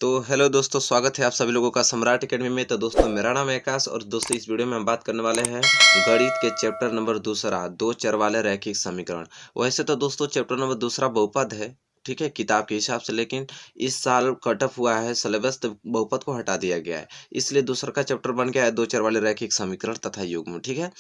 तो हेलो दोस्तों, स्वागत है आप सभी लोगों का सम्राट एकेडमी में। तो दोस्तों मेरा नाम है आकाश और दोस्तों इस वीडियो में हम बात करने वाले हैं गणित के चैप्टर नंबर दूसरा, दो चर वाले रैखिक समीकरण। वैसे तो दोस्तों चैप्टर नंबर दूसरा बहुपद है, ठीक है, किताब के हिसाब से, लेकिन इस साल कट ऑफ हुआ है सिलेबस, तो बहुपद को हटा दिया गया है, इसलिए दूसरा का चैप्टर बन गया है दो चर वाले रैखिक समीकरण तथा युग्म, ठीक है।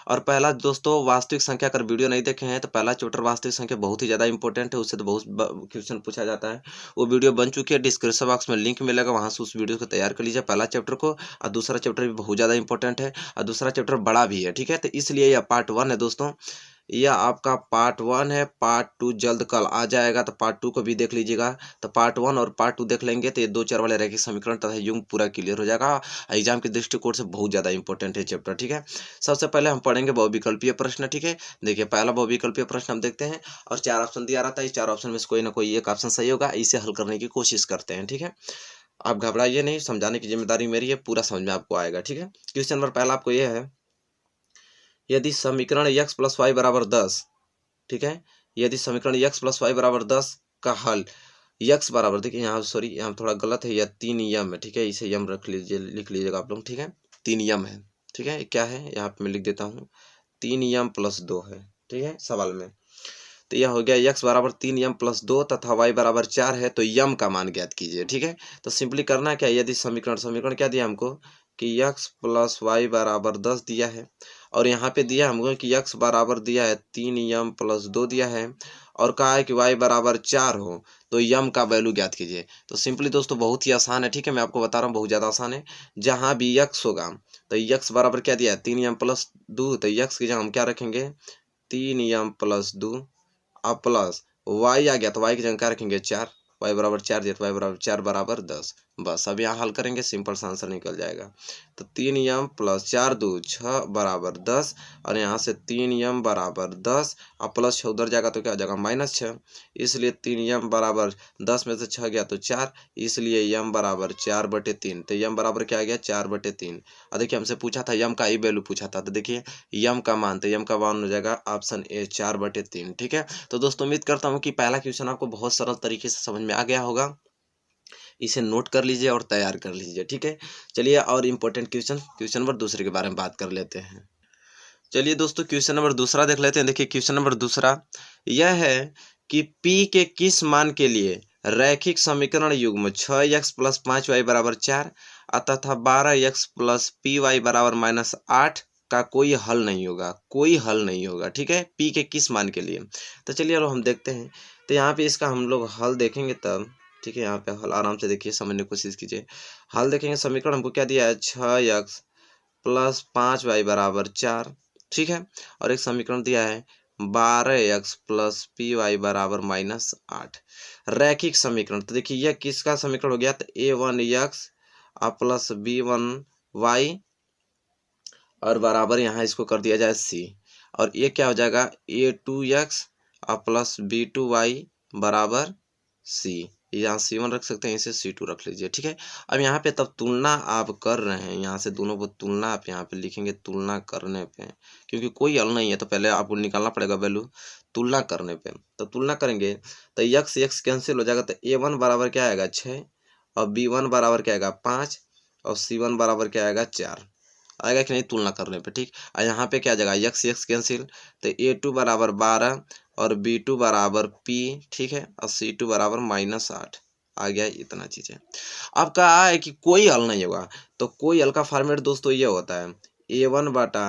और पहला दोस्तों वास्तविक संख्या, अगर वीडियो नहीं देखे हैं तो पहला चैप्टर वास्तविक संख्या बहुत ही ज़्यादा इंपॉर्टेंट है, उससे तो बहुत क्वेश्चन पूछा जाता है। वो वीडियो बन चुकी है, डिस्क्रिप्शन बॉक्स में लिंक मिलेगा, वहां से उस वीडियो को तैयार कर लीजिए पहला चैप्टर को। और दूसरा चैप्टर भी बहुत ज़्यादा इंपॉर्टेंट है और दूसरा चैप्टर बड़ा भी है, ठीक है। तो इसलिए यह पार्ट 1 है दोस्तों, यह आपका पार्ट 1 है। पार्ट 2 जल्द कल आ जाएगा, तो पार्ट 2 को भी देख लीजिएगा। तो पार्ट 1 और पार्ट 2 देख लेंगे तो ये दो चर वाले रैखिक समीकरण तथा युग्म पूरा क्लियर हो जाएगा। एग्जाम के दृष्टिकोण से बहुत ज़्यादा इंपॉर्टेंट है चैप्टर, ठीक है। सबसे पहले हम पढ़ेंगे बहुविकल्पीय प्रश्न, ठीक है। देखिए पहला बहुविकल्पीय प्रश्न हम देखते हैं और 4 ऑप्शन दिया रहता है, इस 4 ऑप्शन में से कोई ना कोई एक ऑप्शन सही होगा, इसे हल करने की कोशिश करते हैं, ठीक है। आप घबराइए नहीं, समझाने की जिम्मेदारी मेरी है, पूरा समझ में आपको आएगा, ठीक है। क्वेश्चन नंबर पहला आपको यह है, यदि समीकरण x + y = 10, ठीक है, यदि समीकरण x + y = 10 का हल x बराबर, देखिए यहाँ सॉरी यहाँ थोड़ा गलत है, यह 3 यम है, ठीक है, इसे यम रख लीजिए, लिख लीजिएगा आप लोग, ठीक है। 3 यम है, ठीक है, क्या है यहाँ पे मैं लिख देता हूँ, 3 यम + 2 है, ठीक है, सवाल में। तो यह हो गया x बराबर 3 यम + 2 तथा y बराबर 4 है, तो यम का मान ज्ञात कीजिए, ठीक है। तो सिंपली करना क्या, यदि समीकरण क्या दिया हमको कि x + y = 10 दिया है, और यहाँ पे दिया हमको कि x बराबर दिया है 3 यम + 2 दिया है, और कहा है कि y बराबर 4 हो, तो यम का वैल्यू ज्ञात कीजिए। तो सिंपली दोस्तों बहुत ही आसान है, ठीक है, मैं आपको बता रहा हूँ बहुत ज़्यादा आसान है। जहाँ भी x होगा तो x बराबर क्या दिया है 3 यम + 2, तो x की जगह हम क्या रखेंगे 3 यम + 2 अब प्लस y आ गया, तो y की जगह क्या रखेंगे 4, y बराबर 4 दिया, तो y बराबर 4 बराबर 10। बस अब यहाँ हल करेंगे, सिंपल सा आंसर निकल जाएगा। तो 3 यम + 4 2 6 बराबर 10, और यहाँ से 3 यम बराबर 10, अब प्लस 6 उधर जाएगा तो क्या हो जाएगा -6, इसलिए 3 यम बराबर 10 में से 6 गया तो 4, इसलिए यम बराबर 4/3। तो यम बराबर क्या आ गया 4/3। और देखिए हमसे पूछा था यम का ही वैल्यू पूछा था, तो देखिए यम का मान, तो यम का मान हो जाएगा ऑप्शन ए 4/3, ठीक है। तो दोस्तों उम्मीद करता हूँ कि पहला क्वेश्चन आपको बहुत सरल तरीके से समझ में आ गया होगा, इसे नोट कर लीजिए और तैयार कर लीजिए, ठीक है। चलिए और इम्पोर्टेंट क्वेश्चन नंबर दूसरे के बारे में बात कर लेते हैं। चलिए दोस्तों क्वेश्चन नंबर दूसरा देख लेते हैं। देखिए क्वेश्चन नंबर दूसरा यह है कि p के किस मान के लिए रैखिक समीकरण युग्म 6x + 5y = 4 तथा 12x + py = -8 का कोई हल नहीं होगा, कोई हल नहीं होगा, ठीक है, p के किस मान के लिए। तो चलिए अब हम देखते हैं। तो यहाँ पे इसका हम लोग हल देखेंगे तब, ठीक है, यहाँ पे हल आराम से देखिए, समझने की कोशिश कीजिए। हल देखेंगे, समीकरण हमको क्या दिया है 6x + 5y = 4, ठीक है, और एक समीकरण दिया है 12x + py = -8 रैखिक समीकरण। तो देखिए यह किसका समीकरण हो गया, तो a1x + b1y और बराबर यहाँ इसको कर दिया जाए c, और ये क्या हो जाएगा a2x + b2y = c, यहाँ C1 रख सकते हैं, इसे C2 रख लीजिए, ठीक है। अब यहाँ पे तब तुलना आप कर रहे हैं, यहाँ से दोनों को तुलना आप यहाँ पे लिखेंगे, तुलना करने पे, क्योंकि कोई हल नहीं है तो पहले आपको निकालना पड़ेगा वैल्यू तुलना करने पे। तो तुलना करेंगे तो x कैंसिल हो जाएगा, तो a1 बराबर क्या आएगा 6, और b1 बराबर क्या आएगा 5, और c1 बराबर क्या आएगा 4 आएगा कि नहीं तुलना करने पे, ठीक। और यहाँ पे क्या आ जाएगा x कैंसिल, तो a2 बराबर 12 और b2 बराबर p, ठीक है, और c2 बराबर -8 आ गया, इतना चीज़ है। अब कहा है कि कोई हल नहीं होगा, तो कोई हल का फॉर्मेट दोस्तों ये होता है a1 बटा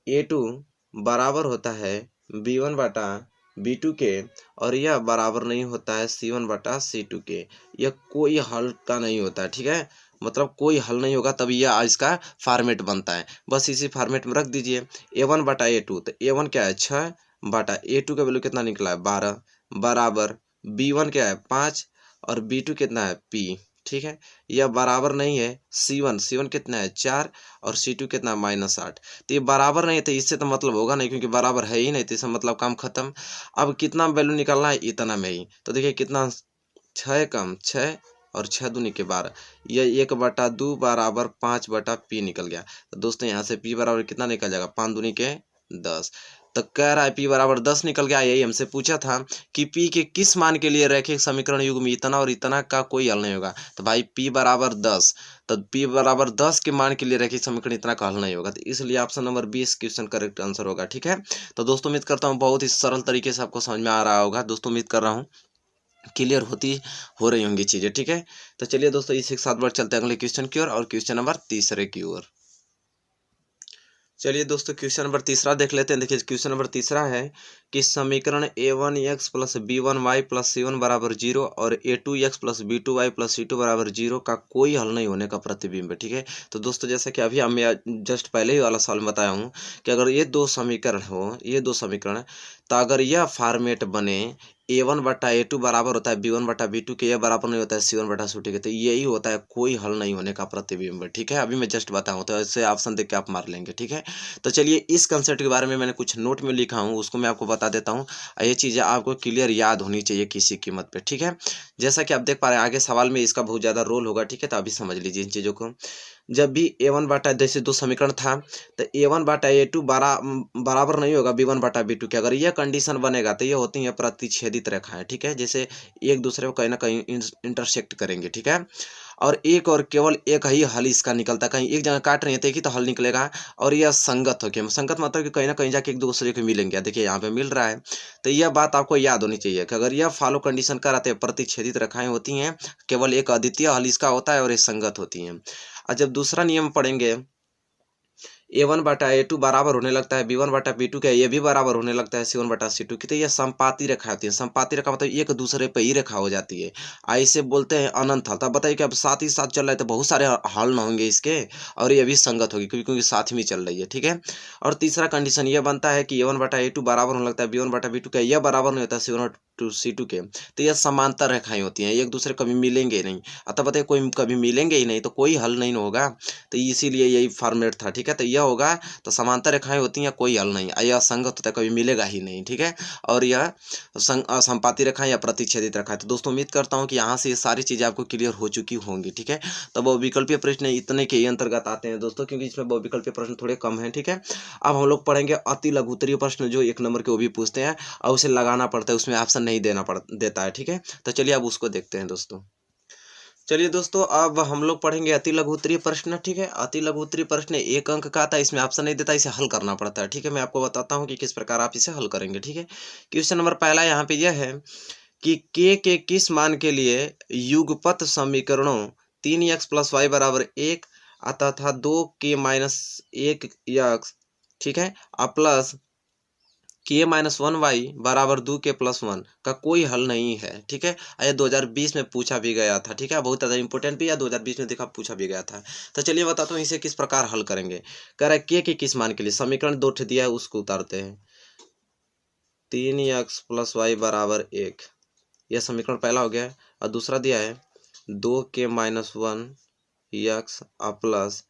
a2 बराबर होता है b1 बटा b2 के, और यह बराबर नहीं होता है c1 बटा c2 के। यह कोई हल का नहीं होता है, ठीक है, मतलब कोई हल नहीं होगा, तब यह इसका फॉर्मेट बनता है। बस इसी फॉर्मेट में रख दीजिए a1 बटा a2, तो a1 क्या है 6 बटा a2 का वैल्यू कितना निकला है 12 बराबर b1 क्या है 5 और b2 कितना है p, ठीक है। यह बराबर नहीं है c1 कितना है 4 और c2 कितना है -8। तो ये बराबर नहीं है, तो इससे तो मतलब होगा नहीं, क्योंकि बराबर है ही नहीं, तो इससे मतलब काम खत्म। अब कितना वैल्यू निकालना है इतना में ही, तो देखिए कितना 6 कम 6 और 6 दूनी के 12, यह 1/2 बराबर 5/p निकल गया। तो दोस्तों यहाँ से p बराबर कितना निकल जाएगा 5 दूनी के 10। तो कह रहा है P बराबर 10 निकल गया। यही हमसे पूछा था कि P के किस मान के लिए रैखिक समीकरण युग्म इतना और इतना का कोई हल नहीं होगा। तो भाई P बराबर 10, तो P बराबर 10 के मान के लिए रैखिक समीकरण इतना का हल नहीं होगा। तो इसलिए option number 20 question correct answer होगा। ठीक है, तो दोस्तों उम्मीद करता हूँ बहुत ही सरल तरीके से आपको समझ में आ रहा होगा। दोस्तों उम्मीद कर रहा हूँ क्लियर हो रही होंगी चीज़ें। ठीक है, तो चलिए दोस्तों इसी के साथ बढ़ चलते हैं अगले क्वेश्चन की ओर और क्वेश्चन नंबर तीसरे की ओर। चलिए दोस्तों क्वेश्चन नंबर तीसरा देख लेते हैं। देखिए क्वेश्चन नंबर तीसरा है कि समीकरण a1x plus b1y plus c1 बराबर 0 और a2x plus b2y plus c2 बराबर 0 का कोई हल नहीं होने का प्रतिबिंब है। ठीक है, तो दोस्तों जैसा कि अभी मैं जस्ट पहले ही वाला सवाल में बताया हूँ कि अगर ये दो समीकरण तो अगर यह फॉर्मेट बने a1 बटा a2 बराबर होता है b1 बटा b2 के, यह बराबर नहीं होता है c1 बटा c2 के, तो यही होता है कोई हल नहीं होने का प्रतिबिंब। ठीक है, अभी मैं जस्ट बताऊँ तो ऐसे ऑप्शन देख के आप मार लेंगे। ठीक है, तो चलिए इस कंसेप्ट के बारे में मैंने कुछ नोट में लिखा हूँ, उसको मैं आपको बता देता हूँ। ये चीज़ें आपको क्लियर याद होनी चाहिए किसी कीमत पे। ठीक है, जैसा कि आप देख पा रहे हैं आगे सवाल में इसका बहुत ज़्यादा रोल होगा। ठीक है, तो अभी समझ लीजिए इन चीज़ों को। जब भी a1 बटा, जैसे दो समीकरण था तो a1 बटा a2 बराबर नहीं होगा b1 बटा b2 के, अगर यह कंडीशन बनेगा तो ये होती है प्रतिच्छेदित रेखाएं। ठीक है, जैसे एक दूसरे को कहीं ना कहीं इंटरसेक्ट करेंगे। ठीक है, और एक और केवल एक ही हल इसका निकलता है, कहीं एक जगह काट रही है तो एक ही तो हल निकलेगा। और यह संगत हो गया, संगत मतलब कि कहीं ना कहीं जाके एक दूसरे को मिलेंगे। देखिए यहाँ पे मिल रहा है, तो यह बात आपको याद होनी चाहिए कि अगर यह फॉलो कंडीशन कराते हैं प्रतिच्छेदित रेखाएं होती हैं, केवल एक अद्वितीय हल इसका होता है और ये संगत होती हैं। और जब दूसरा नियम पढ़ेंगे a1 बटा a2 बराबर होने लगता है b1 बटा b2 के, ये भी बराबर होने लगता है c1 बटा c2 की, तो ये संपाती रेखा होती है। संपाती रेखा मतलब एक दूसरे पे ही रेखा हो जाती है, ऐसे बोलते हैं अनंत हल। तब बताइए कि अब साथ ही साथ चल रहा है तो बहुत सारे हल ना होंगे इसके, और ये भी संगत होगी क्योंकि साथ में चल रही है। ठीक है, और तीसरा कंडीशन ये बनता है कि a1 बटा a2 बराबर होने लगता है b1 बटा b2 के, यह बराबर नहीं होता है c1 टू c2 के, तो यह समांतर रेखाएं होती हैं, एक दूसरे कभी मिलेंगे नहीं। अतः बताइए कोई कभी मिलेंगे ही नहीं तो कोई हल नहीं होगा, तो इसीलिए यही फॉर्मेट था। ठीक है, तो यह होगा तो समांतर रेखाएं होती हैं, कोई हल नहीं, यह संगत होता है, कभी मिलेगा ही नहीं। ठीक है, और यह संपाती रेखाएं या प्रतिच्छेदित रेखाएं। तो दोस्तों उम्मीद करता हूं कि यहाँ से ये सारी चीजें आपको क्लियर हो चुकी होंगी। ठीक है, तो बहुविकल्पीय प्रश्न इतने के ही अंतर्गत आते हैं दोस्तों, क्योंकि इसमें बहुविकल्पीय प्रश्न थोड़े कम हैं। ठीक है, अब हम लोग पढ़ेंगे अति लघुत्तरीय प्रश्न जो 1 नंबर के वो भी पूछते हैं और उसे लगाना पड़ता है, उसमें ऑप्शन नहीं देता है। ठीक है, तो चलिए अब उसको देखते हैं दोस्तों। चलिए दोस्तों अब हम लोग पढ़ेंगे अति लघु उत्तरीय प्रश्न। ठीक है, अति लघु उत्तरीय प्रश्न 1 अंक का आता है, इसमें ऑप्शन नहीं देता, इसे हल करना पड़ता है। ठीक है, मैं आपको बताता हूँ कि किस प्रकार आप इसे हल करेंगे। ठीक है, क्वेश्चन नंबर पहला यहाँ पे यह है कि के किस मान के लिए युगपत समीकरणों 3x प्लस वाई बराबर 1 तथा 2k माइनस 1 x, ठीक है, प्लस के माइनस 1y बराबर 2k प्लस 1 का कोई हल नहीं है। ठीक है, ये 2020 में पूछा भी गया था। ठीक है, बहुत ज़्यादा इंपॉर्टेंट भी है, 2020 में देखा पूछा भी गया था। तो चलिए बताता हूँ इसे किस प्रकार हल करेंगे। कह रहा है के किस मान के लिए समीकरण 2 दिया है उसको उतारते हैं। 3x प्लस वाई बराबर 1, यह समीकरण पहला हो गया, और दूसरा दिया है 2k माइनस 1 x प्लस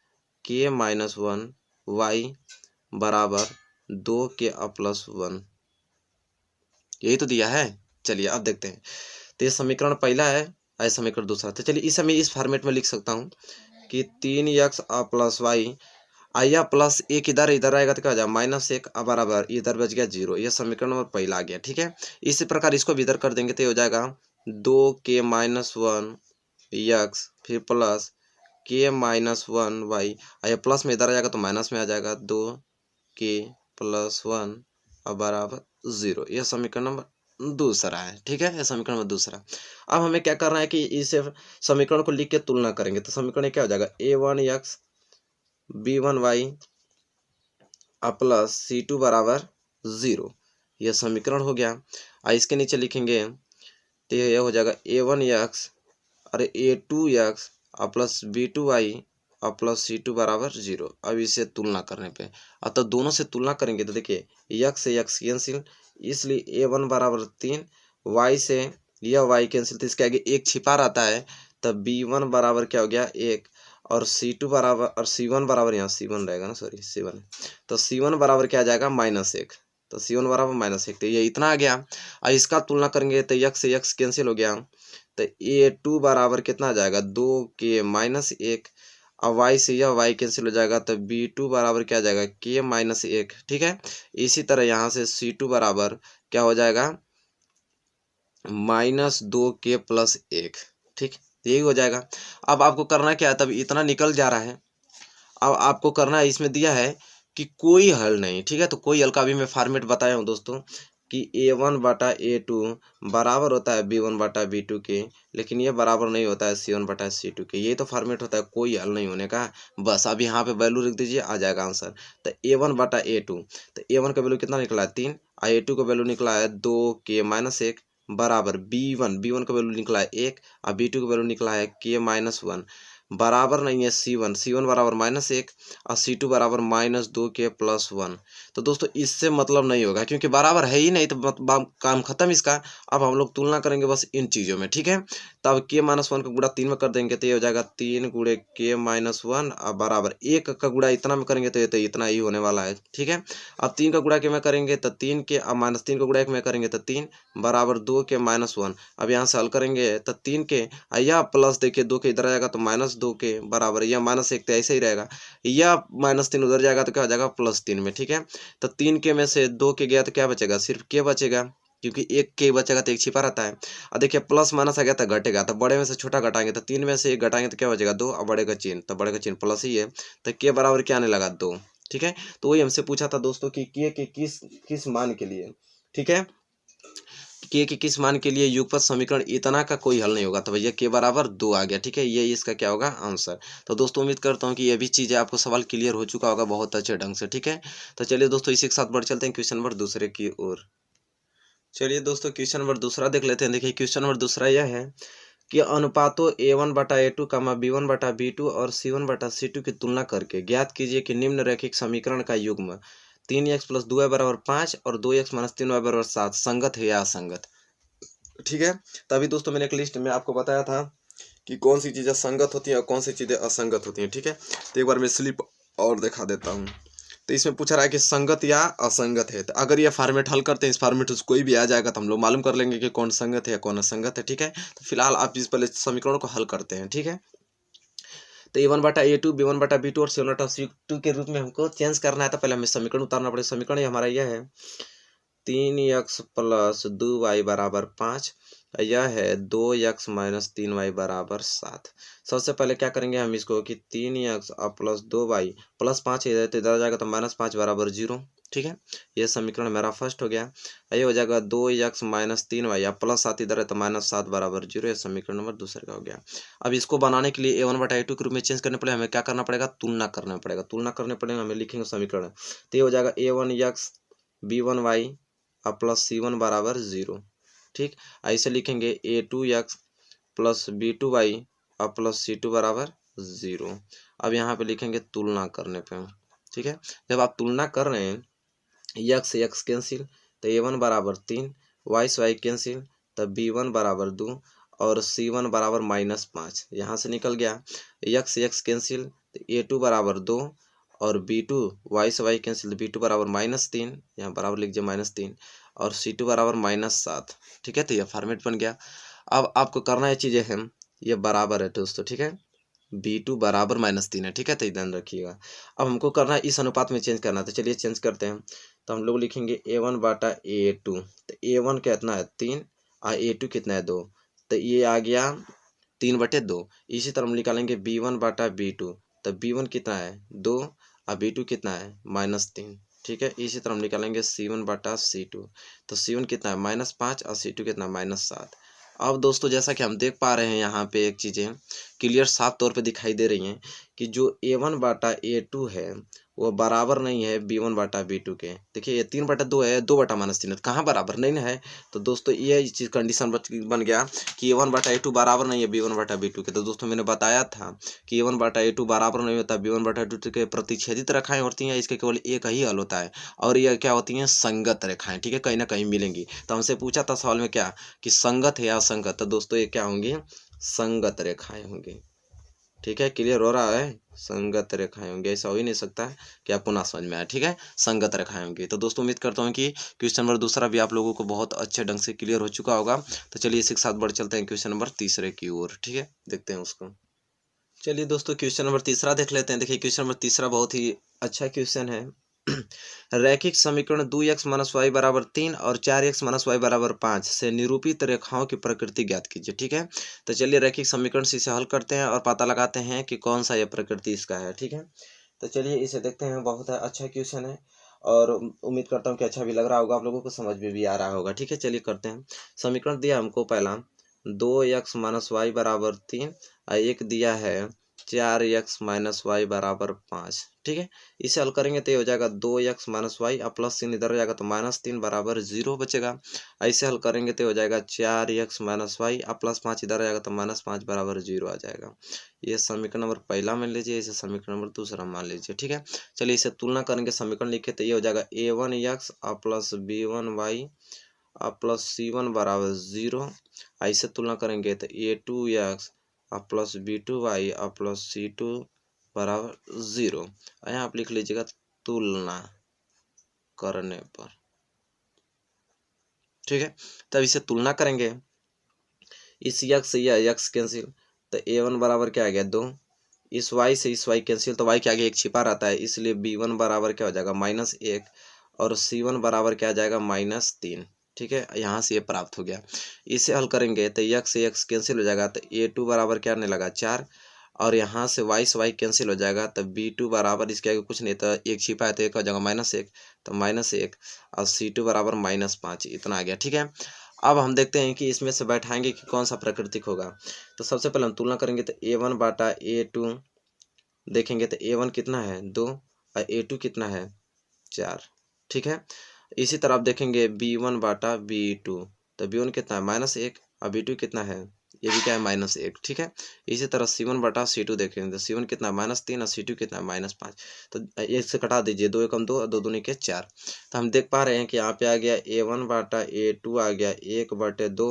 के माइनस 1 y बराबर 2k प्लस 1, यही तो दिया है। चलिए अब देखते हैं, तो ये समीकरण पहला है और समीकरण दूसरा। तो चलिए इसे मैं इस फॉर्मेट में लिख सकता हूँ कि 3x प्लस वाई, आया प्लस 1 इधर आएगा तो क्या हो जाएगा -1 बराबर इधर बच गया 0, यह समीकरण नंबर पहला आ गया। ठीक है, इसी प्रकार इसको भी इधर कर देंगे तो ये हो जाएगा 2k माइनस 1 x फिर प्लस k माइनस 1 y, आया प्लस में इधर आ जाएगा तो माइनस में आ जाएगा 2k प्लस 1 बराबर 0, यह समीकरण नंबर दूसरा है। ठीक है, यह समीकरण नंबर दूसरा। अब हमें क्या करना है कि इसे समीकरण को लिख के तुलना करेंगे, तो समीकरण क्या हो जाएगा a1x b1y प्लस c2 बराबर 0, यह समीकरण हो गया। इसके नीचे लिखेंगे तो यह हो जाएगा a1x और a2x plus b2y plus c2 बराबर 0। अब इसे तुलना करने पे तो दोनों से तुलना करेंगे तो देखिए x से x कैंसिल, इसलिए a1 बराबर 3, y से यह y कैंसिल, तो इसके आगे 1 छिपा रहता है, तब b1 बराबर क्या हो गया 1 और c2 बराबर और c1 बराबर, यहाँ c1 रहेगा ना, सॉरी c1, तो c1 बराबर क्या आ जाएगा -1, तो c1 बराबर -1, तो ये इतना आ गया। और इसका तुलना करेंगे तो x से x कैंसिल हो गया, तो a2 बराबर कितना आ जाएगा 2k माइनस 1 अब y से यह y कैंसिल हो जाएगा, तो b2 बराबर क्या आ जाएगा, k-1। ठीक है, इसी तरह यहाँ से c2 बराबर क्या हो जाएगा, -2k+1। ठीक, यही हो जाएगा। अब आपको करना क्या है, तब इतना निकल जा रहा है, अब आपको करना है, इसमें दिया है कि कोई हल नहीं। ठीक है, तो कोई हल का भी मैं फॉर्मेट बताया हूँ दोस्तों कि a1/a2 बराबर होता है b1/b2 के, लेकिन ये बराबर नहीं होता है c1/c2 के। ये तो फॉर्मेट होता है कोई हल नहीं होने का। बस अब यहाँ पे वैल्यू लिख दीजिए, आ जाएगा आंसर। तो a1/a2, तो a1 का वैल्यू कितना निकला है 3, और a2 का वैल्यू निकला है 2k-1 बराबर b1 का वैल्यू निकला है 1, और b2 का वैल्यू निकला है k-1 बराबर नहीं है c1 बराबर -1 और c2 बराबर -2k+1। तो दोस्तों इससे मतलब नहीं होगा, क्योंकि बराबर है ही नहीं, तो काम खत्म इसका। अब हम लोग तुलना करेंगे बस इन चीज़ों में। ठीक है, तब k-1 का गुणा 3 में कर देंगे तो ये हो जाएगा 3 गुणे k-1 और बराबर 1 का गुणा इतना में करेंगे तो ये तो इतना ही होने वाला है। ठीक है, अब 3 का गुणा के में करेंगे तो 3 के, अब -3 का गुणा 1 में करेंगे तो 3 बराबर 2k-1। अब यहाँ से हल करेंगे तो 3 के, या प्लस देखिए 2 के इधर आ जाएगा तो -2 के बराबर, या -1 तो ऐसे ही रहेगा, या -3 उधर जाएगा तो क्या हो जाएगा +3 में। ठीक है, तो 3 के में से 2 के गया तो क्या बचेगा, सिर्फ के बचेगा, क्योंकि एक के बचेगा तो एक छिपा रहता है। और देखिए प्लस माइनस आ गया तो घटेगा, तो बड़े में से छोटा घटाएंगे तो 3 में से 1 घटाएंगे तो क्या बचेगा 2, और बड़े का चिन्ह, तो बड़े का चिन्ह प्लस ही है, तो के बराबर क्या आने लगा 2। ठीक है, तो वही हमसे पूछा था दोस्तों कि के किस मान के लिए। ठीक है, के किस मान के लिए युगपत समीकरण इतना का कोई हल नहीं होगा, तो भैया के बराबर 2 आ गया। ठीक है, ये इसका क्या होगा आंसर। तो दोस्तों उम्मीद करता हूँ कि ये भी चीज़ें आपको सवाल क्लियर हो चुका होगा बहुत अच्छे ढंग से। ठीक है, तो चलिए दोस्तों इसी के साथ बढ़ चलते हैं क्वेश्चन नंबर दूसरे की ओर। चलिए दोस्तों क्वेश्चन नंबर दूसरा देख लेते हैं। देखिए क्वेश्चन नंबर दूसरा यह है कि अनुपातों a1/a2, b1/b2 और c1/c2 की तुलना करके ज्ञात कीजिए कि निम्न रैखिक समीकरण का युग्म 3x + 2y बराबर 5 और 2x - 3y बराबर 7 संगत है या असंगत। ठीक है, तभी दोस्तों मैंने एक लिस्ट में आपको बताया था कि कौन सी चीज़ें संगत होती हैं और कौन सी चीज़ें असंगत होती हैं। ठीक है, तो एक बार मैं स्लिप और दिखा देता हूँ। तो इसमें पूछ रहा है कि संगत या असंगत है, तो अगर ये फॉर्मेट हल करते हैं, इस फॉर्मेट से कोई भी आ जाएगा तो हम लोग मालूम कर लेंगे कि कौन संगत है या कौन असंगत है। ठीक है, तो फिलहाल आप इस पहले समीकरणों को हल करते हैं। ठीक है, तो a1/a2, b1/b2 और c1/c2 के रूप में हमको चेंज करना है, तो पहले हमें समीकरण उतारना पड़ेगा। समीकरण हमारा यह है 3x + 2y बराबर 5, यह है 2x - 3y बराबर 7। सबसे पहले क्या करेंगे हम इसको कि 3x + 2y +5 इधर तो इधर आ जाएगा तो -5 बराबर 0। ठीक है, ये समीकरण मेरा फर्स्ट हो गया। ये हो जाएगा 2x - 3y या +7 इधर है तो -7 बराबर 0। ये समीकरण नंबर दूसरे का हो गया। अब इसको बनाने के लिए a1/a2 के रूप में चेंज करने पड़े, हमें क्या करना पड़ेगा, तुलना करना पड़ेगा। तुलना करने पड़ेगा, हमें लिखेंगे समीकरण, तो ये हो जाएगा a1x b1y प्लस c1 बराबर 0। ठीक, ऐसे लिखेंगे a2x + b2y प्लस c2 बराबर 0। अब यहाँ पे लिखेंगे तुलना करने पे। ठीक है, जब आप तुलना कर रहे हैं x से x कैंसिल तो a1 बराबर 3, y से y कैंसिल तो b1 बराबर 2 और c1 बराबर -5 यहाँ से निकल गया। x से x कैंसिल तो a2 बराबर 2 और b2 y से y कैंसिल तो b2 बराबर -3, यहाँ बराबर लिख दीजिए -3 और c2 बराबर -7। ठीक है, तो यह फॉर्मेट बन गया। अब आपको करना है चीज़ें हैं, ये बराबर है दोस्तों। ठीक है, b2 बराबर -3 है। ठीक है, तो ध्यान रखिएगा। अब हमको करना है इस अनुपात में चेंज करना है, तो चलिए चेंज करते हैं। तो हम लोग लिखेंगे a1/a2, तो a1 कितना है 3 और a2 कितना है 2, तो ये आ गया 3/2। इसी तरह हम निकालेंगे b1/b2, तो b1 कितना है 2 और b2 कितना है -3। ठीक है, इसी तरह हम निकालेंगे c1/c2, तो c1 कितना है -5 और c2 कितना है -7। अब दोस्तों जैसा कि हम देख पा रहे हैं यहाँ पे एक चीज़ें क्लियर साफ तौर पे दिखाई दे रही हैं कि जो a1/a2 है वो बराबर नहीं है b1/b2 के। देखिए ये 3/2 है, 2/-3 है, कहाँ बराबर नहीं ना है। तो दोस्तों ये चीज़ कंडीशन बन गया कि a1/a2 बराबर नहीं है b1/b2 के। तो दोस्तों मैंने बताया था कि a1/a2 बराबर नहीं होता b1/b2 के। प्रतिच्छेदित रेखाएं होती हैं, इसके केवल एक ही हल होता है और यह क्या होती हैं, संगत रेखाएं। ठीक है, कहीं ना कहीं मिलेंगी। तो हमसे पूछा था सवाल में क्या कि संगत है या असंगत, तो दोस्तों ये क्या होंगी, संगत रेखाएं होंगी। ठीक है, क्लियर हो रहा है, संगत रेखाएं होंगी, ऐसा हो ही नहीं सकता है कि आपको ना समझ में आए। ठीक है, संगत रेखाएं होंगी। तो दोस्तों उम्मीद करता हूँ कि क्वेश्चन नंबर दूसरा भी आप लोगों को बहुत अच्छे ढंग से क्लियर हो चुका होगा। तो चलिए इसी के साथ बढ़ चलते हैं क्वेश्चन नंबर तीसरे की ओर। ठीक है, देखते हैं उसको। चलिए दोस्तों क्वेश्चन नंबर तीसरा देख लेते हैं। देखिए क्वेश्चन नंबर तीसरा बहुत ही अच्छा क्वेश्चन है। रैखिक समीकरण 2x माइनस वाई बराबर 3 और 4x माइनस वाई बराबर 5 से निरूपित रेखाओं की प्रकृति ज्ञात कीजिए। ठीक है, तो चलिए रैखिक समीकरण से इसे हल करते हैं और पता लगाते हैं कि कौन सा यह प्रकृति इसका है। ठीक है, तो चलिए इसे देखते हैं। बहुत अच्छा क्वेश्चन है और उम्मीद करता हूँ कि अच्छा भी लग रहा होगा, आप लोगों को समझ में भी आ रहा होगा। ठीक है, चलिए करते हैं। समीकरण दिया हमको पहला 2x माइनस वाई बराबर 3 और एक दिया है 4x माइनस वाई बराबर 5। ठीक है, इसे हल करेंगे तो ये हो जाएगा 2x माइनस वाई और प्लस 3 इधर हो जाएगा तो -3 बराबर 0 बचेगा। ऐसे हल करेंगे तो हो जाएगा 4x माइनस वाई और प्लस 5 इधर हो जाएगा तो -5 बराबर 0 आ जाएगा। ये समीकरण नंबर पहला मान लीजिए, इसे समीकरण नंबर दूसरा मान लीजिए। ठीक है, चलिए इसे तुलना करेंगे, समीकरण लिखे तो ये हो जाएगा a1x और प्लस b1y और प्लस c1 बराबर 0। ऐसे तुलना करेंगे तो a2x और प्लस b2y और प्लस c2 बराबर 0। यहाँ आप लिख लीजिएगा तुलना करने पर। ठीक है, तब इसे तुलना करेंगे, इस x से यह x कैंसिल तो a1 बराबर क्या आ गया 2, इस y से इस y कैंसिल तो y के आगे एक छिपा रहता है, इसलिए b1 बराबर क्या हो जाएगा -1 और c1 बराबर क्या आ जाएगा -3। ठीक है, यहाँ से ये प्राप्त हो गया। इसे हल करेंगे तो x से x कैंसिल हो जाएगा तो a2 बराबर क्या आने लगा 4 और यहाँ से y कैंसिल हो जाएगा तो b2 बराबर इसके आगे कुछ नहीं, तो एक छिपा है तो एक हो जाएगा -1 तो -1 और c2 बराबर -5, इतना आ गया। ठीक है, अब हम देखते हैं कि इसमें से बैठाएंगे कि कौन सा प्राकृतिक होगा। तो सबसे पहले हम तुलना करेंगे तो a1 बाटा a2 देखेंगे तो a1 कितना है 2 और a2 कितना है 4। ठीक है, इसी तरह आप देखेंगे b1 बाटा b2 तो b1 कितना है -1 और b2 कितना है, ये भी क्या है -1। ठीक है, इसी तरह c1 बटा c2 देखेंगे तो c1 कितना है -3 और c2 कितना है -5। तो एक से कटा दीजिए, 2 एकम 2 और 2 दूनी के 4। तो हम देख पा रहे हैं कि यहाँ पे आ गया a1 बाटा a2 आ गया 1/2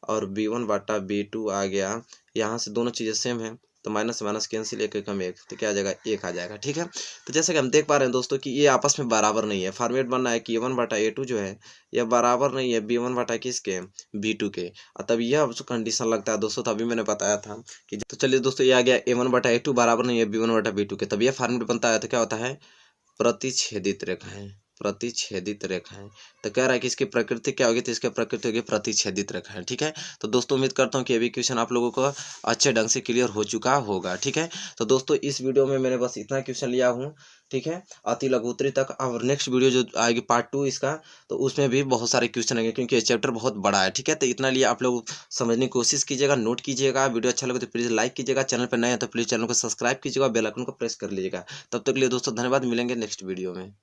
और b1 बाटा b2 आ गया, यहाँ से दोनों चीज़ें सेम है तो माइनस से माइनस कैंसिल, एक एकम 1 तो क्या आ जाएगा 1 आ जाएगा। ठीक है, तो जैसे कि हम देख पा रहे हैं दोस्तों कि ये आपस में बराबर नहीं है। फॉर्मेट बनना है कि a1 बाटा a2 जो है यह बराबर नहीं है b1 बाटा किसके b2 के, और तब यह अब कंडीशन लगता है दोस्तों, तभी मैंने बताया था कि तो चलिए दोस्तों ये आ गया a1 बाटा a2 बराबर नहीं है b1 बाटा b2 के, तब यह फॉर्मेट बनता है। तो क्या होता है प्रतिच्छेदित रेखाएं, प्रतिच्छेदित रेखाएं। तो कह रहा है कि इसकी प्रकृति क्या होगी, तो इसकी प्रकृति होगी प्रतिच्छेदित रेखाएं। ठीक है, तो दोस्तों उम्मीद करता हूँ कि ये भी क्वेश्चन आप लोगों को अच्छे ढंग से क्लियर हो चुका होगा। ठीक है, तो दोस्तों इस वीडियो में मैंने बस इतना क्वेश्चन लिया हूँ। ठीक है, अति लघुत्तरी तक। और नेक्स्ट वीडियो जो आएगी पार्ट 2 इसका, तो उसमें भी बहुत सारे क्वेश्चन आएंगे क्योंकि ये चैप्टर बहुत बड़ा है। ठीक है, तो इतना लिए आप लोग समझने की कोशिश कीजिएगा, नोट कीजिएगा। वीडियो अच्छा लगे तो प्लीज़ लाइक कीजिएगा, चैनल पर नए हैं तो प्लीज़ चैनल को सब्सक्राइब कीजिएगा, बेल आइकन को प्रेस कर लीजिएगा। तब तक के लिए दोस्तों धन्यवाद, मिलेंगे नेक्स्ट वीडियो में।